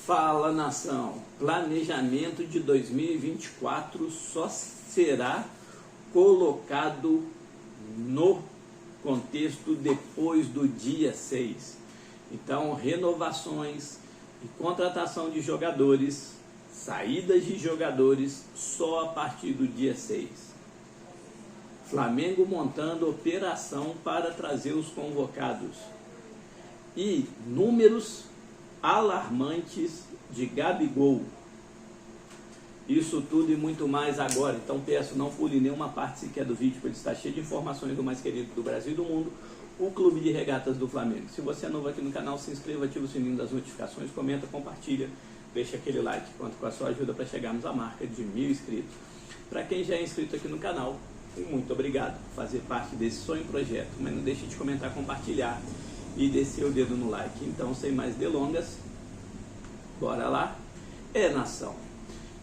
Fala, nação! Planejamento de 2024 só será colocado no contexto depois do dia 6. Então, renovações e contratação de jogadores, saídas de jogadores só a partir do dia 6. Flamengo montando operação para trazer os convocados. E números alarmantes de Gabigol. Isso tudo e muito mais agora. Então peço, não pule nenhuma parte sequer do vídeo, porque ele está cheio de informações do mais querido do Brasil e do mundo, o Clube de Regatas do Flamengo. Se você é novo aqui no canal, se inscreva, ativa o sininho das notificações, comenta, compartilha, deixa aquele like. Conto com a sua ajuda para chegarmos à marca de 1000 inscritos. Para quem já é inscrito aqui no canal, muito obrigado por fazer parte desse sonho e projeto. Mas não deixe de comentar, compartilhar e descer o dedo no like. Então, sem mais delongas, bora lá. Nação.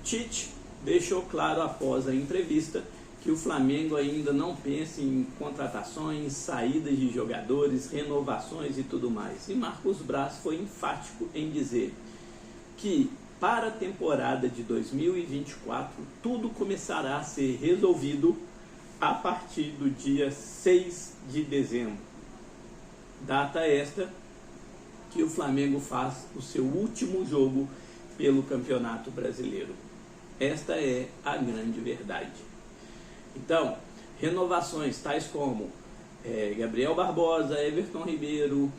Tite deixou claro após a entrevista que o Flamengo ainda não pensa em contratações, saídas de jogadores, renovações e tudo mais. E Marcos Braz foi enfático em dizer que para a temporada de 2024 tudo começará a ser resolvido a partir do dia 6 de dezembro. Data esta que o Flamengo faz o seu último jogo pelo Campeonato Brasileiro. Esta é a grande verdade. Então, renovações tais como Gabriel Barbosa, Everton Ribeiro,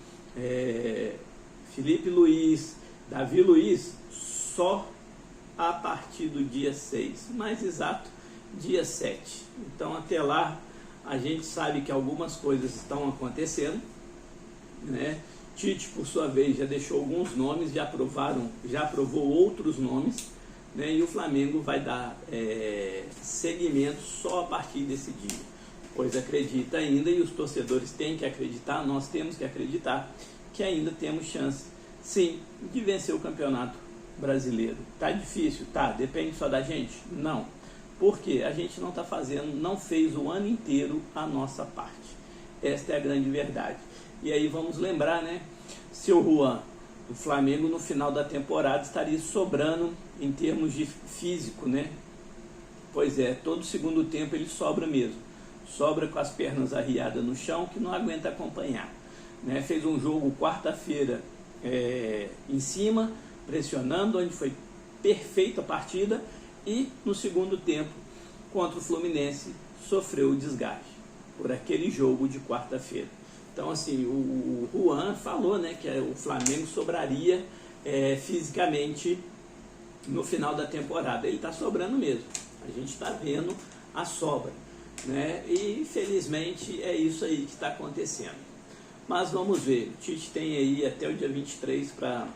Felipe Luiz, Davi Luiz, só a partir do dia 6, mais exato, dia 7. Então, até lá, a gente sabe que algumas coisas estão acontecendo, né? Tite, por sua vez, já deixou alguns nomes, já aprovou outros nomes, né? E o Flamengo vai dar seguimento só a partir desse dia, pois acredita ainda, e os torcedores têm que acreditar, nós temos que acreditar, que ainda temos chance, sim, de vencer o Campeonato Brasileiro. Tá difícil? Tá. Depende só da gente? Não. Porque a gente não fez o ano inteiro a nossa parte. Esta é a grande verdade. E aí vamos lembrar, né? Seu Juan, o Flamengo no final da temporada estaria sobrando em termos de físico, né? Pois é, todo segundo tempo ele sobra mesmo. Sobra com as pernas arriadas no chão, que não aguenta acompanhar, né? Fez um jogo quarta-feira em cima, pressionando, onde foi perfeita a partida, e no segundo tempo, contra o Fluminense, sofreu o desgaste por aquele jogo de quarta-feira. Então, assim, o Juan falou, né, que o Flamengo sobraria fisicamente no final da temporada. Ele está sobrando mesmo. A gente está vendo a sobra, né? E, infelizmente, é isso aí que está acontecendo. Mas vamos ver. O Tite tem aí até o dia 23 para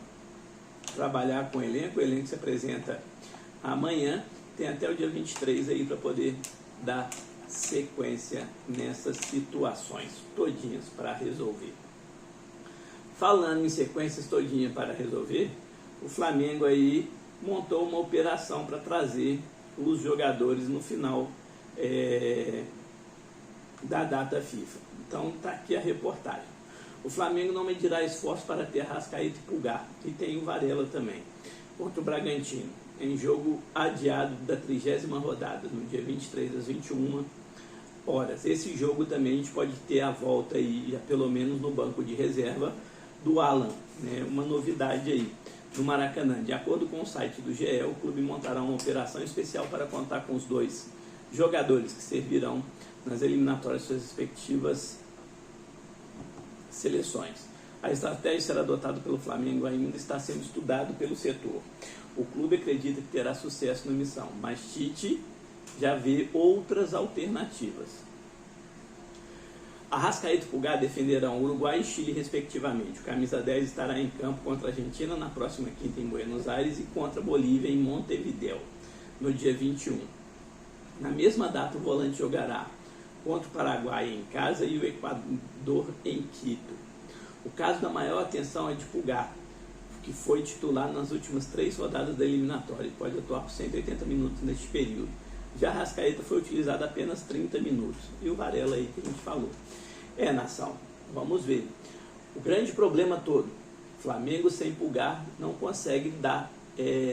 trabalhar com o elenco. O elenco se apresenta amanhã. Tem até o dia 23 aí para poder dar sequência nessas situações todinhas para resolver. Falando em sequências todinhas para resolver, o Flamengo aí montou uma operação para trazer os jogadores no final da data FIFA. Então está aqui a reportagem. O Flamengo não medirá esforço para ter Arrascaeta e Pulgar, e tem o Varela também, contra o Bragantino, em jogo adiado da 30ª rodada, no dia 23 às 21 horas. Esse jogo também a gente pode ter a volta aí, já pelo menos no banco de reserva, do Alan, né? Uma novidade aí no Maracanã. De acordo com o site do GE, o clube montará uma operação especial para contar com os dois jogadores que servirão nas eliminatórias de suas respectivas seleções. A estratégia será adotada pelo Flamengo ainda está sendo estudado pelo setor. O clube acredita que terá sucesso na missão, mas Tite já vê outras alternativas. Arrascaeta e Pulgar defenderão Uruguai e Chile respectivamente. O camisa 10 estará em campo contra a Argentina na próxima quinta em Buenos Aires e contra a Bolívia em Montevideo no dia 21. Na mesma data o volante jogará contra o Paraguai em casa e o Equador em Quito. O caso da maior atenção é de Pulgar, que foi titular nas últimas 3 rodadas da eliminatória e pode atuar por 180 minutos neste período. Já Arrascaeta foi utilizado apenas 30 minutos. E o Varela aí que a gente falou. Nação, vamos ver. O grande problema todo Flamengo sem Pulgar não consegue dar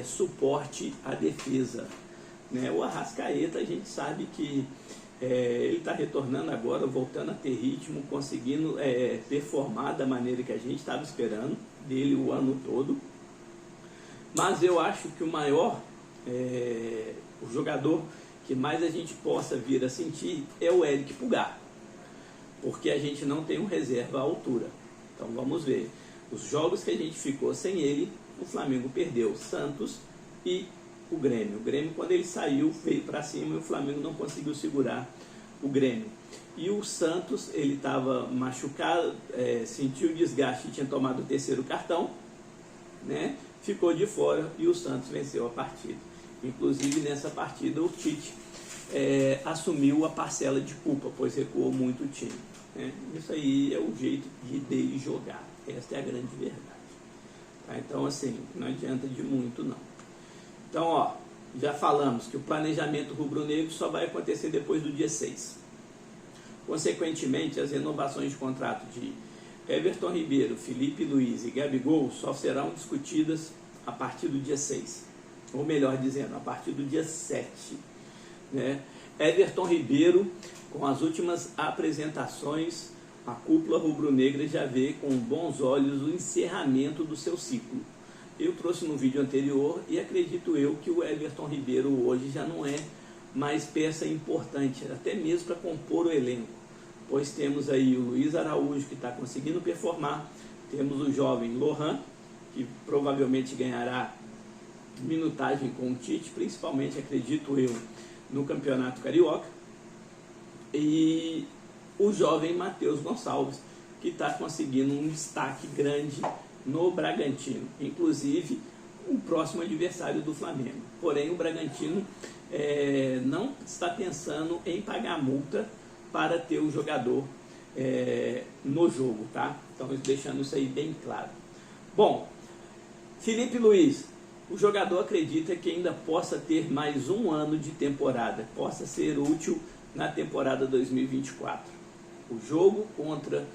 suporte à defesa, né? O Arrascaeta, a gente sabe que ele está retornando agora, voltando a ter ritmo, conseguindo performar da maneira que a gente estava esperando dele o ano todo. Mas eu acho que o maior, o jogador que mais a gente possa vir a sentir é o Eric Pulgar, porque a gente não tem um reserva à altura. Então vamos ver, os jogos que a gente ficou sem ele, o Flamengo perdeu o Santos e o Grêmio. O Grêmio, quando ele saiu, veio para cima e o Flamengo não conseguiu segurar o Grêmio. E o Santos, ele estava machucado, sentiu desgaste e tinha tomado o terceiro cartão, né? Ficou de fora e o Santos venceu a partida. Inclusive nessa partida o Tite assumiu a parcela de culpa, pois recuou muito o time, né? Isso aí é o jeito dele jogar, esta é a grande verdade, tá? Então assim, não adianta de muito não. Então ó, já falamos que o planejamento rubro-negro só vai acontecer depois do dia 6. Consequentemente, as renovações de contrato de Everton Ribeiro, Felipe Luiz e Gabigol só serão discutidas a partir do dia 6. Ou melhor dizendo, a partir do dia 7. Né? Everton Ribeiro, com as últimas apresentações, a cúpula rubro-negra já vê com bons olhos o encerramento do seu ciclo. Eu trouxe no vídeo anterior e acredito eu que o Everton Ribeiro hoje já não é mais peça importante, até mesmo para compor o elenco, pois temos aí o Luiz Araújo, que está conseguindo performar, temos o jovem Lohan, que provavelmente ganhará minutagem com o Tite, principalmente, acredito eu, no Campeonato Carioca, e o jovem Matheus Gonçalves, que está conseguindo um destaque grande no Bragantino, inclusive o próximo adversário do Flamengo. Porém, o Bragantino não está pensando em pagar multa para ter o jogador no jogo, tá? Então, deixando isso aí bem claro. Bom, Felipe Luiz, o jogador acredita que ainda possa ter mais um ano de temporada, possa ser útil na temporada 2024. O jogo contra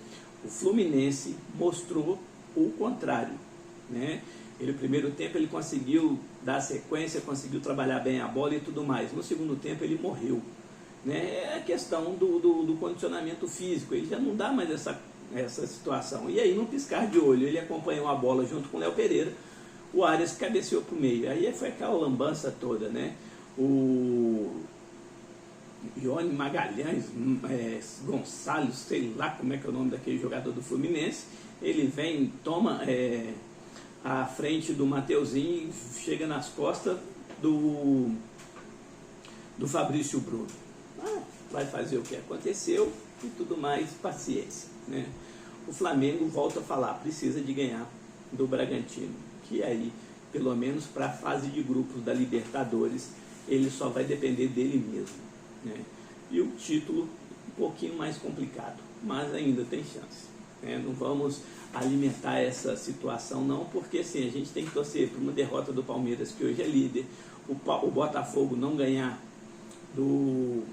o Fluminense mostrou o contrário, né? No primeiro tempo ele conseguiu dar sequência, conseguiu trabalhar bem a bola e tudo mais. No segundo tempo ele morreu, né? É a questão do condicionamento físico, ele já não dá mais essa situação. E aí, num piscar de olho, ele acompanhou a bola junto com o Léo Pereira, o Arias cabeceou para o meio. Aí foi aquela lambança toda, né? O Ione Magalhães, Gonçalves, sei lá como é que é o nome daquele jogador do Fluminense, ele vem, toma a frente do Mateuzinho e chega nas costas do Fabrício Bruno. Vai fazer o que aconteceu e tudo mais, paciência, né? O Flamengo, volta a falar, precisa de ganhar do Bragantino, que aí, pelo menos para a fase de grupos da Libertadores, ele só vai depender dele mesmo, né? E o título um pouquinho mais complicado, mas ainda tem chance, né? Não vamos alimentar essa situação não, porque assim, a gente tem que torcer para uma derrota do Palmeiras, que hoje é líder, o Botafogo não ganhar do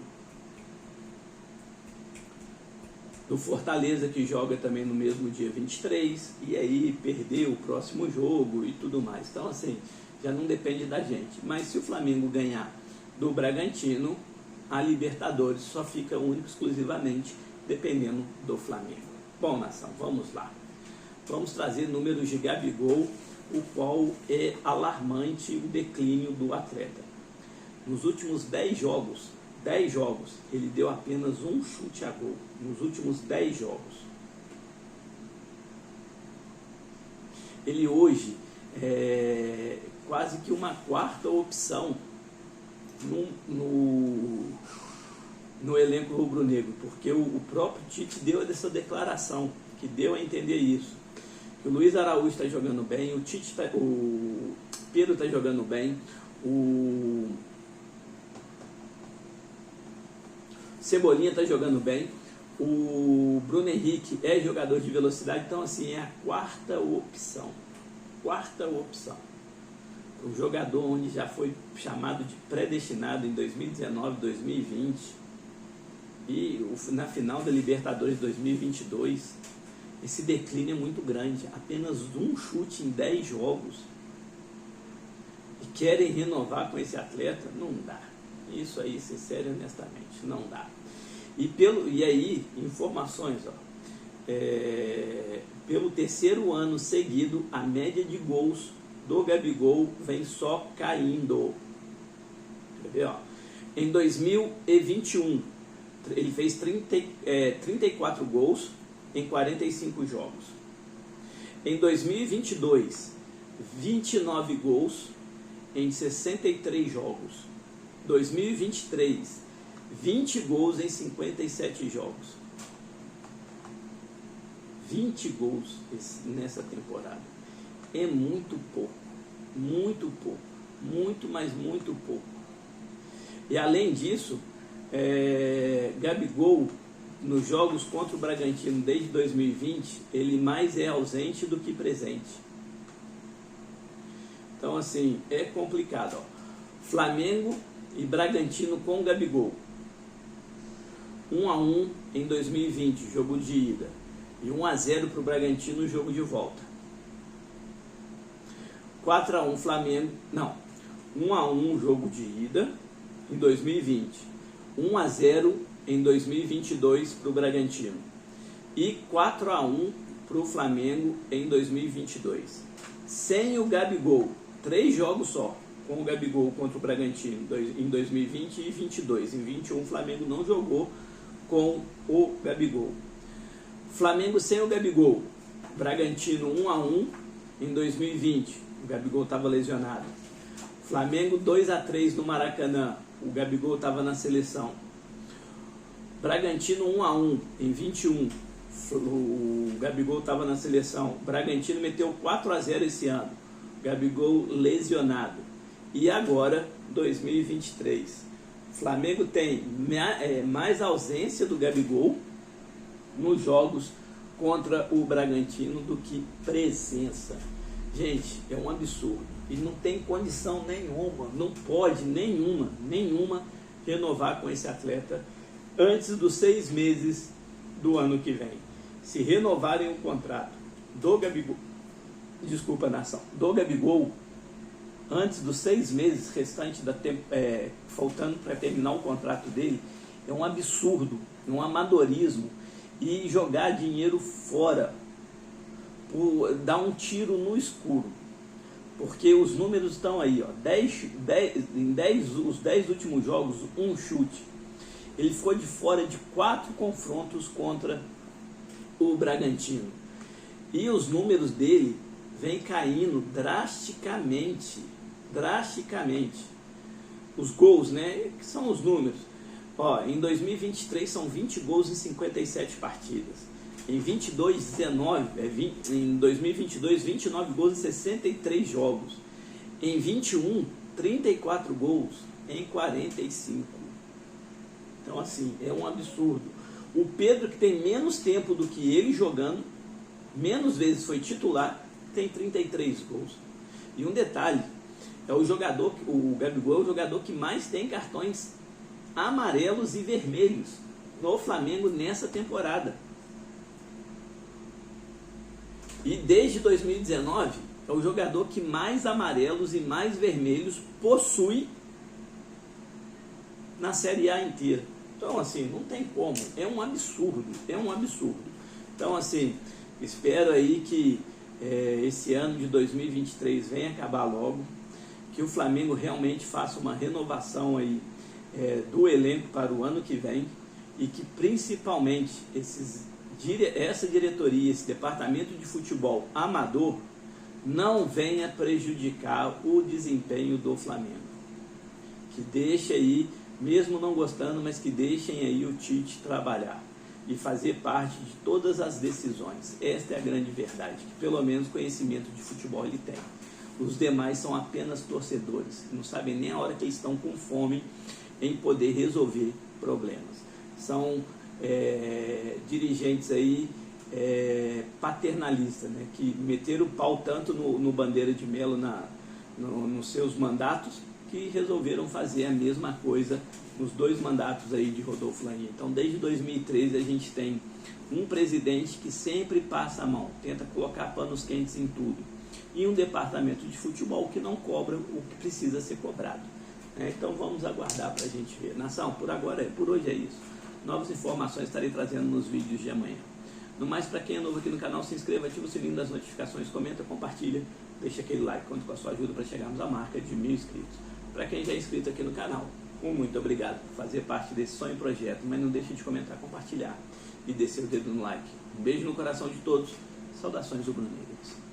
Fortaleza, que joga também no mesmo dia 23, e aí perder o próximo jogo e tudo mais. Então assim, já não depende da gente. Mas se o Flamengo ganhar do Bragantino, a Libertadores só fica única exclusivamente dependendo do Flamengo. Bom, nação, vamos lá. Vamos trazer números de Gabigol, o qual é alarmante o declínio do atleta. Nos últimos 10 jogos, ele deu apenas um chute a gol. Nos últimos 10 jogos. Ele hoje é quase que uma quarta opção no elenco rubro-negro, porque o próprio Tite deu essa declaração, que deu a entender isso. Que o Luiz Araújo está jogando bem, o Pedro está jogando bem, o Cebolinha está jogando bem, o Bruno Henrique é jogador de velocidade, então assim, é a quarta opção. O jogador onde já foi chamado de predestinado em 2019, 2020 e na final da Libertadores 2022, esse declínio é muito grande. Apenas um chute em 10 jogos. E querem renovar com esse atleta? Não dá. Isso aí, sincero e honestamente, não dá. E aí, informações, ó. Pelo terceiro ano seguido, a média de gols do Gabigol vem só caindo. Quer ver, ó? Em 2021, ele fez 34 gols em 45 jogos. Em 2022, 29 gols em 63 jogos. 2023, 20 gols em 57 jogos. 20 gols nessa temporada. É muito pouco. Muito pouco. Muito, mas muito pouco. E além disso, Gabigol, nos jogos contra o Bragantino desde 2020, ele mais é ausente do que presente. Então, assim, é complicado. Ó. Flamengo e Bragantino com Gabigol. 1-1 em 2020, jogo de ida. E 1-0 para o Bragantino, jogo de volta. 4-1 Flamengo. Não. 1-1 jogo de ida em 2020. 1-0 em 2022 para o Bragantino. E 4-1 para o Flamengo em 2022. Sem o Gabigol. 3 jogos só com o Gabigol contra o Bragantino em 2020 e 2022. Em 2021 o Flamengo não jogou com o Gabigol. Flamengo sem o Gabigol. Bragantino 1-1 em 2020. O Gabigol estava lesionado. Flamengo 2-3 no Maracanã. O Gabigol estava na seleção. Bragantino 1-1 em 21. O Gabigol estava na seleção. Bragantino meteu 4-0 esse ano. Gabigol lesionado. E agora, 2023. Flamengo tem mais ausência do Gabigol nos jogos contra o Bragantino do que presença. Gente, é um absurdo. E não tem condição nenhuma, não pode nenhuma renovar com esse atleta antes dos 6 meses do ano que vem. Se renovarem o contrato do Gabigol, do Gabigol, antes dos 6 meses restantes faltando para terminar o contrato dele, é um absurdo, é um amadorismo e jogar dinheiro fora, dar um tiro no escuro, porque os números estão aí, ó, os 10 últimos jogos, um chute. Ele ficou de fora de 4 confrontos contra o Bragantino. E os números dele vêm caindo drasticamente. Os gols, né? Que são os números. Ó, em 2023 são 20 gols em 57 partidas. Em 2022, 29 gols em 63 jogos. Em 21, 34 gols em 45. Então, assim, é um absurdo. O Pedro, que tem menos tempo do que ele jogando, menos vezes foi titular, tem 33 gols. E um detalhe, o Gabigol é o jogador que mais tem cartões amarelos e vermelhos no Flamengo nessa temporada. E desde 2019 é o jogador que mais amarelos e mais vermelhos possui na Série A inteira. Então, assim, não tem como. É um absurdo. Então, assim, espero aí que esse ano de 2023 venha acabar logo, que o Flamengo realmente faça uma renovação aí do elenco para o ano que vem e que principalmente essa diretoria, esse departamento de futebol amador não venha prejudicar o desempenho do Flamengo. Que deixe aí, mesmo não gostando, mas que deixem aí o Tite trabalhar e fazer parte de todas as decisões. Esta é a grande verdade, que pelo menos conhecimento de futebol ele tem. Os demais são apenas torcedores, não sabem nem a hora que eles estão com fome em poder resolver problemas. São dirigentes aí paternalistas, né, que meteram o pau tanto no Bandeira de Melo nos seus mandatos, que resolveram fazer a mesma coisa nos 2 mandatos aí de Rodolfo Landim. Então, desde 2013 a gente tem Um presidente que sempre passa a mão, tenta colocar panos quentes em tudo. E um departamento de futebol que não cobra o que precisa ser cobrado. Então vamos aguardar para a gente ver. Nação, por hoje é isso. Novas informações estarei trazendo nos vídeos de amanhã. No mais, para quem é novo aqui no canal, se inscreva, ativa o sininho das notificações, comenta, compartilha, deixa aquele like, conto com a sua ajuda para chegarmos à marca de 1000 inscritos. Para quem já é inscrito aqui no canal, muito obrigado por fazer parte desse sonho e projeto, mas não deixe de comentar, compartilhar e descer o dedo no like. Um beijo no coração de todos, saudações rubro-negras.